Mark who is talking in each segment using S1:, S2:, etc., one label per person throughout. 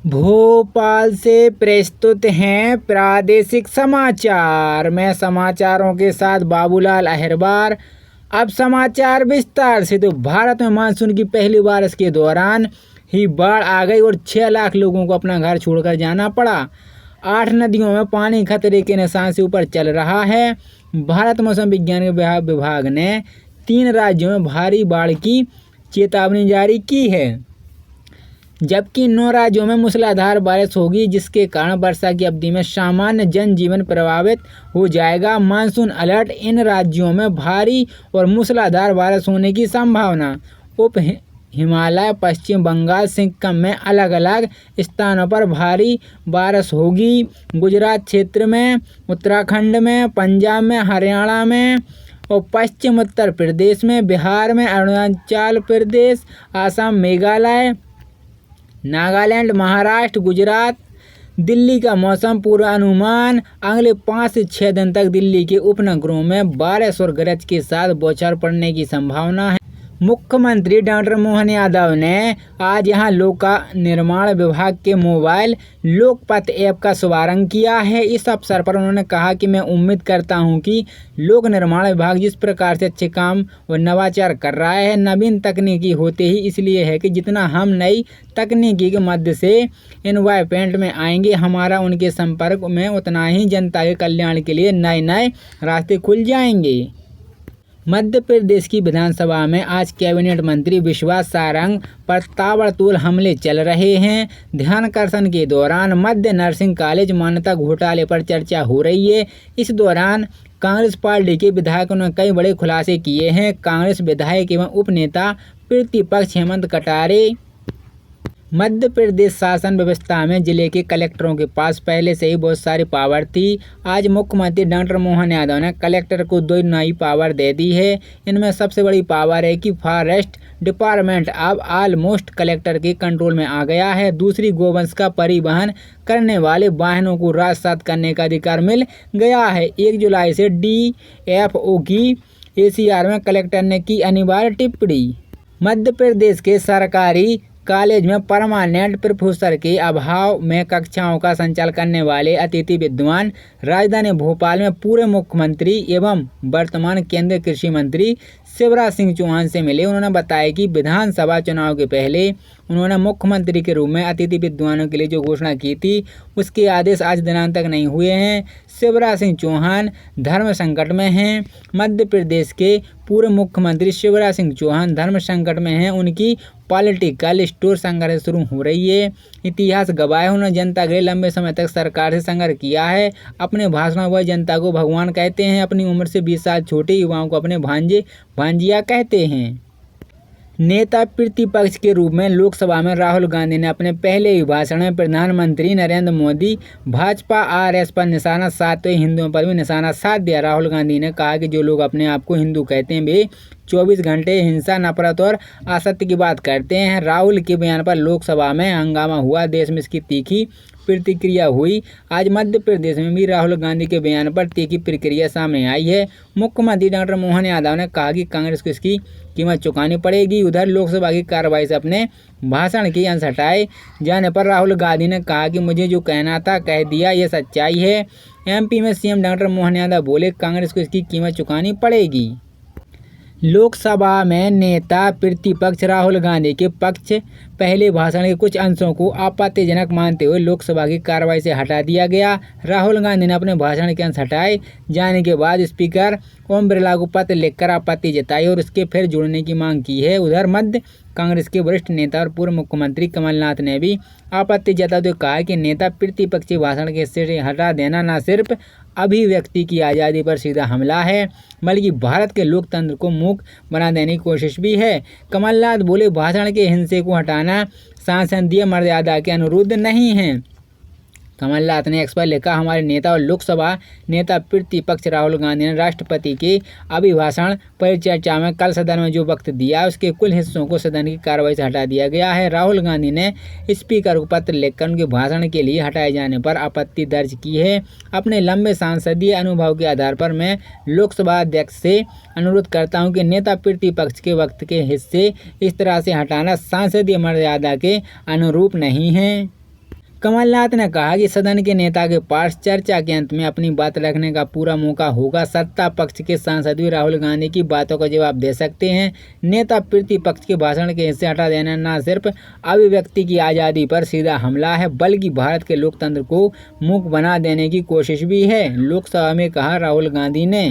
S1: भोपाल से प्रस्तुत हैं प्रादेशिक समाचार। मैं समाचारों के साथ बाबूलाल अहिरबार। अब समाचार विस्तार से। तो भारत में मानसून की पहली बारिश के दौरान ही बाढ़ आ गई और 6 लाख लोगों को अपना घर छोड़कर जाना पड़ा। 8 नदियों में पानी खतरे के निशान से ऊपर चल रहा है। भारत मौसम विज्ञान विभाग ने 3 राज्यों में भारी बाढ़ की चेतावनी जारी की है, जबकि 9 राज्यों में मूसलाधार बारिश होगी, जिसके कारण वर्षा की अवधि में सामान्य जनजीवन प्रभावित हो जाएगा। Monsoon alert. इन राज्यों में भारी और मूसलाधार बारिश होने की संभावना। उप हिमालय, पश्चिम बंगाल, सिक्किम में अलग अलग स्थानों पर भारी बारिश होगी। गुजरात क्षेत्र में, उत्तराखंड में, पंजाब में, हरियाणा में और पश्चिम उत्तर प्रदेश में, बिहार में, अरुणाचल प्रदेश, असम, मेघालय, नागालैंड, महाराष्ट्र, गुजरात, दिल्ली का मौसम पूर्वानुमान। अगले 5 से 6 दिन तक दिल्ली के उपनगरों में बारिश और गरज के साथ बौछार पड़ने की संभावना है। मुख्यमंत्री डॉक्टर मोहन यादव ने आज यहां लोक निर्माण विभाग के मोबाइल लोकपथ ऐप का शुभारंभ किया है। इस अवसर पर उन्होंने कहा कि मैं उम्मीद करता हूं कि लोक निर्माण विभाग जिस प्रकार से अच्छे काम और नवाचार कर रहा है, नवीन तकनीकी होते ही इसलिए है कि जितना हम नई तकनीकी के मध्य से इन्वायरमेंट में आएंगे, हमारा उनके संपर्क में उतना ही जनता के कल्याण के लिए नए नए रास्ते खुल जाएंगे। मध्य प्रदेश की विधानसभा में आज कैबिनेट मंत्री विश्वास सारंग पर ताबड़तोड़ हमले चल रहे हैं। ध्यानाकर्षण के दौरान मध्य नर्सिंग कॉलेज मान्यता घोटाले पर चर्चा हो रही है। इस दौरान कांग्रेस पार्टी के विधायकों ने कई बड़े खुलासे किए हैं। कांग्रेस विधायक एवं उपनेता प्रतिपक्ष हेमंत कटारे मध्य प्रदेश शासन व्यवस्था में जिले के कलेक्टरों के पास पहले से ही बहुत सारी पावर थी। आज मुख्यमंत्री डॉक्टर मोहन यादव ने कलेक्टर को 2 नई पावर दे दी है। इनमें सबसे बड़ी पावर है कि फॉरेस्ट डिपार्टमेंट अब ऑलमोस्ट कलेक्टर के कंट्रोल में आ गया है। दूसरी, गोवंश का परिवहन करने वाले वाहनों को राजसात करने का अधिकार मिल गया है। 1 जुलाई से DFO की ACR में कलेक्टर ने की अनिवार्य टिप्पणी। मध्य प्रदेश के सरकारी कॉलेज में परमानेंट प्रोफेसर के अभाव में कक्षाओं का संचालन करने वाले अतिथि विद्वान राजधानी भोपाल में पूर्व मुख्यमंत्री एवं वर्तमान केंद्रीय कृषि मंत्री शिवराज सिंह चौहान से मिले। उन्होंने बताया कि विधानसभा चुनाव के पहले उन्होंने मुख्यमंत्री के रूप में अतिथि विद्वानों के लिए जो घोषणा की थी, उसके आदेश आज दिनांक तक नहीं हुए हैं। शिवराज सिंह चौहान धर्म संकट में हैं। मध्य प्रदेश के पूर्व मुख्यमंत्री शिवराज सिंह चौहान धर्म संकट में हैं। उनकी पॉलिटिकल स्टोर संघर्ष शुरू हो रही है। इतिहास गवाह है, उन्होंने जनता के लिए लंबे समय तक सरकार से संघर्ष किया है। अपने भाषणों में जनता को भगवान कहते हैं। अपनी उम्र से 20 साल छोटे युवाओं को अपने भांजे भांजिया कहते हैं। नेता प्रतिपक्ष के रूप में लोकसभा में राहुल गांधी ने अपने पहले ही भाषण में प्रधानमंत्री नरेंद्र मोदी, भाजपा, RS पर निशाना साधते हुए हिंदुओं पर भी निशाना साध दिया। राहुल गांधी ने कहा कि जो लोग अपने आप को हिंदू कहते हैं, वे 24 घंटे हिंसा, नफरत और असत्य की बात करते हैं। राहुल के बयान पर लोकसभा में हंगामा हुआ। देश में इसकी तीखी प्रतिक्रिया हुई। आज मध्य प्रदेश में भी राहुल गांधी के बयान पर तीखी प्रतिक्रिया सामने आई है। मुख्यमंत्री डॉक्टर मोहन यादव ने कहा कि कांग्रेस को इसकी कीमत चुकानी पड़ेगी। उधर लोकसभा की कार्रवाई से अपने भाषण के अंश हटाए जाने पर राहुल गांधी ने कहा कि मुझे जो कहना था कह दिया, ये सच्चाई है। MP में CM डॉक्टर मोहन यादव बोले, कांग्रेस को इसकी कीमत चुकानी पड़ेगी। लोकसभा में नेता प्रतिपक्ष राहुल गांधी के पक्ष पहले भाषण के कुछ अंशों को आपत्तिजनक मानते हुए लोकसभा की कार्रवाई से हटा दिया गया। राहुल गांधी ने अपने भाषण के अंश हटाए जाने के बाद स्पीकर ओम बिरला को पत्र लिखकर आपत्ति जताई और उसके फिर जुड़ने की मांग की है। उधर मध्य कांग्रेस के वरिष्ठ नेता और पूर्व मुख्यमंत्री कमलनाथ ने भी आपत्ति जताते हुए कहा कि नेता प्रतिपक्षी भाषण के हिस्से से हटा देना न सिर्फ अभिव्यक्ति की आज़ादी पर सीधा हमला है, बल्कि भारत के लोकतंत्र को मूक बना देने की कोशिश भी है। कमलनाथ बोले, भाषण के हिस्से को हटाना संसदीय मर्यादा के अनुरुद्ध नहीं है। कमलनाथ ने एक्स पर लिखा, हमारे नेता और लोकसभा नेता प्रतिपक्ष राहुल गांधी ने राष्ट्रपति के अभिभाषण परिचर्चा में कल सदन में जो वक्त दिया, उसके कुल हिस्सों को सदन की कार्रवाई से हटा दिया गया है। राहुल गांधी ने स्पीकर को पत्र लिखकर उनके भाषण के लिए हटाए जाने पर आपत्ति दर्ज की है। अपने लंबे सांसदीय अनुभव के आधार पर मैं लोकसभा अध्यक्ष से अनुरोध करता हूं कि नेता प्रतिपक्ष के वक्त के हिस्से इस तरह से हटाना संसदीय मर्यादा के अनुरूप नहीं है। कमलनाथ ने कहा कि सदन के नेता के पास चर्चा के अंत में अपनी बात रखने का पूरा मौका होगा। सत्ता पक्ष के सांसद भी राहुल गांधी की बातों का जवाब दे सकते हैं। नेता प्रतिपक्ष के भाषण के हिस्से हटा देना न सिर्फ अभिव्यक्ति की आज़ादी पर सीधा हमला है, बल्कि भारत के लोकतंत्र को मूक बना देने की कोशिश भी है। लोकसभा में कहा राहुल गांधी ने।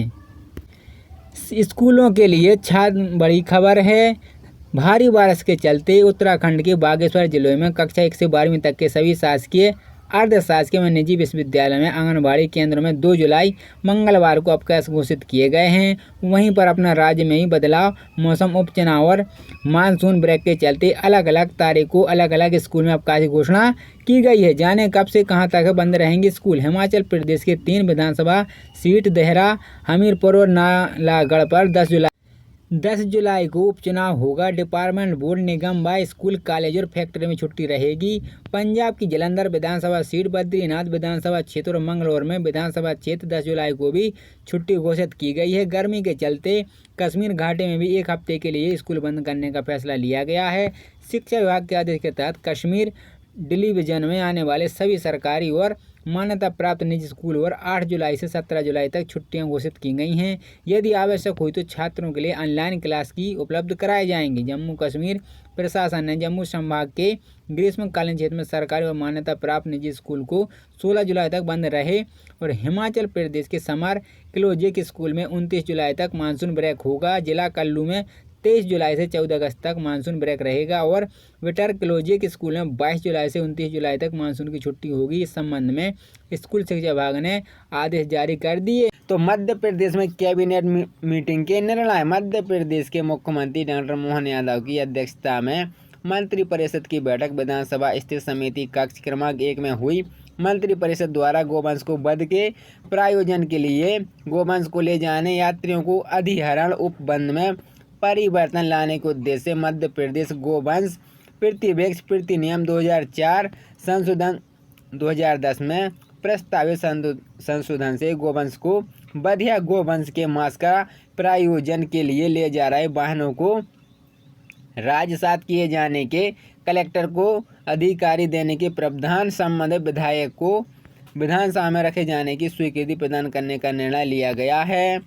S1: स्कूलों के लिए छात्र बड़ी खबर है। भारी बारिश के चलते उत्तराखंड के बागेश्वर जिले में कक्षा 1 से 12वीं तक के सभी शासकीय, अर्ध शासकीय व निजी विश्वविद्यालय में आंगनबाड़ी केंद्रों में 2 जुलाई मंगलवार को अवकाश घोषित किए गए हैं। वहीं पर अपना राज्य में ही बदलाव, मौसम, उपचुनाव और मानसून ब्रेक के चलते अलग अलग तारीख को अलग अलग स्कूल में अवकाश की घोषणा की गई है। जाने कब से कहां तक बंद रहेंगे स्कूल। हिमाचल प्रदेश के 3 विधानसभा सीट देहरा, हमीरपुर और नालागढ़ पर 10 जुलाई को उपचुनाव होगा। डिपार्टमेंट, बोर्ड, निगम व स्कूल, कॉलेज और फैक्ट्री में छुट्टी रहेगी। पंजाब की जालंधर विधानसभा सीट, बद्रीनाथ विधानसभा क्षेत्र और मंगलौर में विधानसभा क्षेत्र 10 जुलाई को भी छुट्टी घोषित की गई है। गर्मी के चलते कश्मीर घाटी में भी 1 हफ्ते के लिए स्कूल बंद करने का फैसला लिया गया है। शिक्षा विभाग के आदेश के तहत कश्मीर डिवीजन में आने वाले सभी सरकारी और मान्यता प्राप्त निजी स्कूल और 8 जुलाई से 17 जुलाई तक छुट्टियां घोषित की गई हैं। यदि आवश्यक हुई तो छात्रों के लिए ऑनलाइन क्लास की उपलब्ध कराई जाएंगी। जम्मू कश्मीर प्रशासन ने जम्मू संभाग के ग्रीष्मकालीन क्षेत्र में सरकारी और मान्यता प्राप्त निजी स्कूल को 16 जुलाई तक बंद रहे और हिमाचल प्रदेश के समर क्लोजिक स्कूल में 29 जुलाई तक मानसून ब्रेक होगा। जिला कुल्लू में 23 जुलाई से 14 अगस्त तक मानसून ब्रेक रहेगा और विटर क्लोजिक स्कूल में 22 जुलाई से 29 जुलाई तक मानसून की छुट्टी होगी। इस संबंध में स्कूल शिक्षा विभाग ने आदेश जारी कर दिए। तो मध्य प्रदेश में कैबिनेट मीटिंग के निर्णय। मध्य प्रदेश के मुख्यमंत्री डॉक्टर मोहन यादव की अध्यक्षता में मंत्रिपरिषद की बैठक विधानसभा स्थित समिति कक्ष क्रमांक 1 में हुई। मंत्रिपरिषद द्वारा गोवंश को वध के प्रायोजन के लिए गोवंश को ले जाने यात्रियों को अधिहरण उपबंध में परिवर्तन लाने के उद्देश्य से मध्य प्रदेश गोवंश प्रति व्यक्ति प्रति नियम 2004 संशोधन 2010 में प्रस्तावित संशोधन से गोवंश को वध या गोवंश के मांस का प्रायोजन के लिए ले जा रहे वाहनों को राजसात किए जाने के कलेक्टर को अधिकारी देने के प्रावधान संबंधित विधायक को विधानसभा में रखे जाने की स्वीकृति प्रदान करने का निर्णय लिया गया है।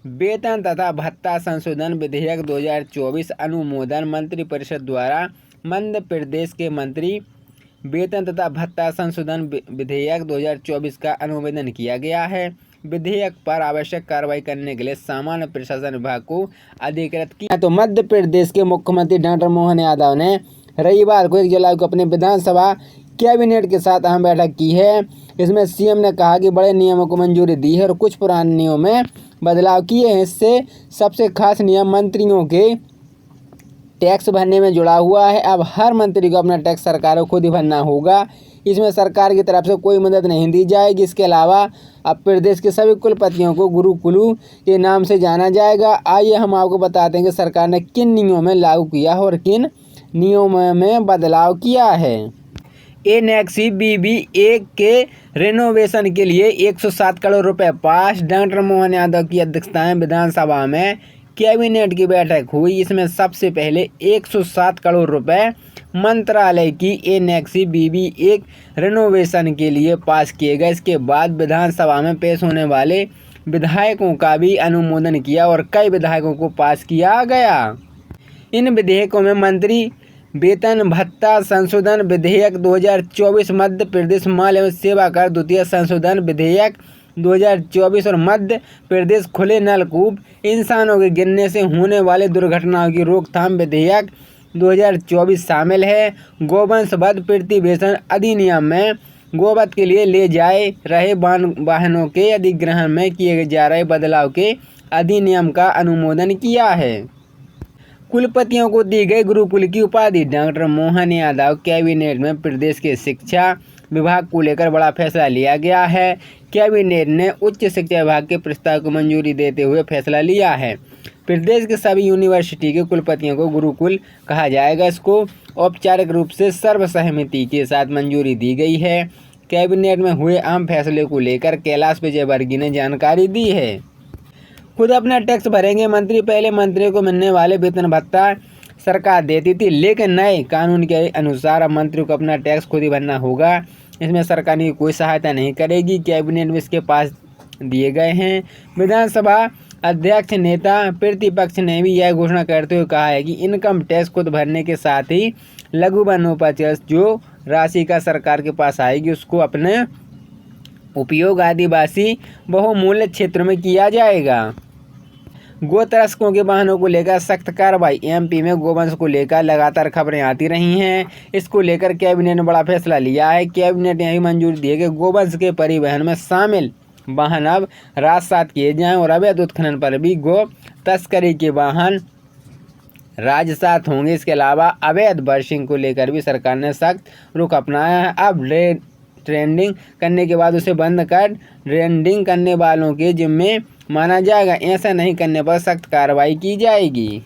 S1: वेतन तथा भत्ता संशोधन विधेयक 2024 अनुमोदन। मंत्रिपरिषद द्वारा मध्य प्रदेश के मंत्री वेतन तथा भत्ता संशोधन विधेयक 2024 का अनुमोदन किया गया है। विधेयक पर आवश्यक कार्रवाई करने के लिए सामान्य प्रशासन विभाग को अधिकृत किया। तो मध्य प्रदेश के मुख्यमंत्री डॉक्टर मोहन यादव ने रविवार को 1 जुलाई को अपने विधानसभा कैबिनेट के साथ अहम बैठक की है। इसमें सीएम ने कहा कि बड़े नियमों को मंजूरी दी है और कुछ पुराने नियमों में बदलाव किए हैं। इससे सबसे खास नियम मंत्रियों के टैक्स भरने में जुड़ा हुआ है। अब हर मंत्री को अपना टैक्स सरकार को खुद ही भरना होगा। इसमें सरकार की तरफ से कोई मदद नहीं दी जाएगी। इसके अलावा अब प्रदेश के सभी कुलपतियों को गुरुकुलु के नाम से जाना जाएगा। आइए हम आपको बताते हैं कि सरकार ने किन नियमों में लागू किया है और किन नियमों में बदलाव किया है। NXCBB1 के रेनोवेशन के लिए 107 करोड़ रुपए पास। डॉक्टर मोहन यादव की अध्यक्षता में विधानसभा में कैबिनेट की बैठक हुई। इसमें सबसे पहले 107 करोड़ रुपए मंत्रालय की NXCBB1 रेनोवेशन के लिए पास किए गए। इसके बाद विधानसभा में पेश होने वाले विधायकों का भी अनुमोदन किया और कई विधायकों को पास किया गया। इन विधेयकों में मंत्री वेतन भत्ता संशोधन विधेयक 2024, मध्य प्रदेश माल एवं सेवा कर द्वितीय संशोधन विधेयक 2024 और मध्य प्रदेश खुले नलकूप इंसानों के गिरने से होने वाले दुर्घटनाओं की रोकथाम विधेयक 2024 शामिल है। गोवंश वध प्रतिवेशन अधिनियम में गोवध के लिए ले जाए रहे वाहनों के अधिग्रहण में किए जा रहे बदलाव के अधिनियम का अनुमोदन किया है। कुलपतियों को दी गई गुरुकुल की उपाधि। डॉक्टर मोहन यादव कैबिनेट में प्रदेश के शिक्षा विभाग को लेकर बड़ा फैसला लिया गया है। कैबिनेट ने उच्च शिक्षा विभाग के प्रस्ताव को मंजूरी देते हुए फैसला लिया है। प्रदेश के सभी यूनिवर्सिटी के कुलपतियों को गुरुकुल कहा जाएगा। इसको औपचारिक रूप से सर्वसहमति के साथ मंजूरी दी गई है। कैबिनेट में हुए अहम फैसले को लेकर कैलाश विजयवर्गीय ने जानकारी दी है। खुद अपना टैक्स भरेंगे मंत्री। पहले मंत्रियों को मिलने वाले वेतन भत्ता सरकार देती थी, लेकिन नए कानून के अनुसार अब मंत्रियों को अपना टैक्स खुद ही भरना होगा। इसमें सरकार की कोई सहायता नहीं करेगी। कैबिनेट में इसके पास दिए गए हैं। विधानसभा अध्यक्ष नेता प्रतिपक्ष ने भी यह घोषणा करते हुए कहा है कि इनकम टैक्स खुद भरने के साथ ही लघु वनोपज जो राशि का सरकार के पास आएगी उसको अपने उपयोग आदिवासी बहुमूल्य क्षेत्रों में किया जाएगा। गो तस्करों के वाहनों को लेकर सख्त कार्रवाई। एमपी में गोवंश को लेकर लगातार खबरें आती रही हैं। इसको लेकर कैबिनेट ने बड़ा फैसला लिया है। कैबिनेट ने यही मंजूरी दी है कि गोवंश के परिवहन में शामिल वाहन अब राजसात किए जाएं और अवैध उत्खनन पर भी गो तस्करी के वाहन राजसात होंगे। इसके अलावा अवैध बर्शिंग को लेकर भी सरकार ने सख्त रुख अपनाया है। अब ट्रेंडिंग करने के बाद उसे बंद कर ट्रेंडिंग करने वालों के जिम्मे माना जाएगा। ऐसा नहीं करने पर सख्त कार्रवाई की जाएगी।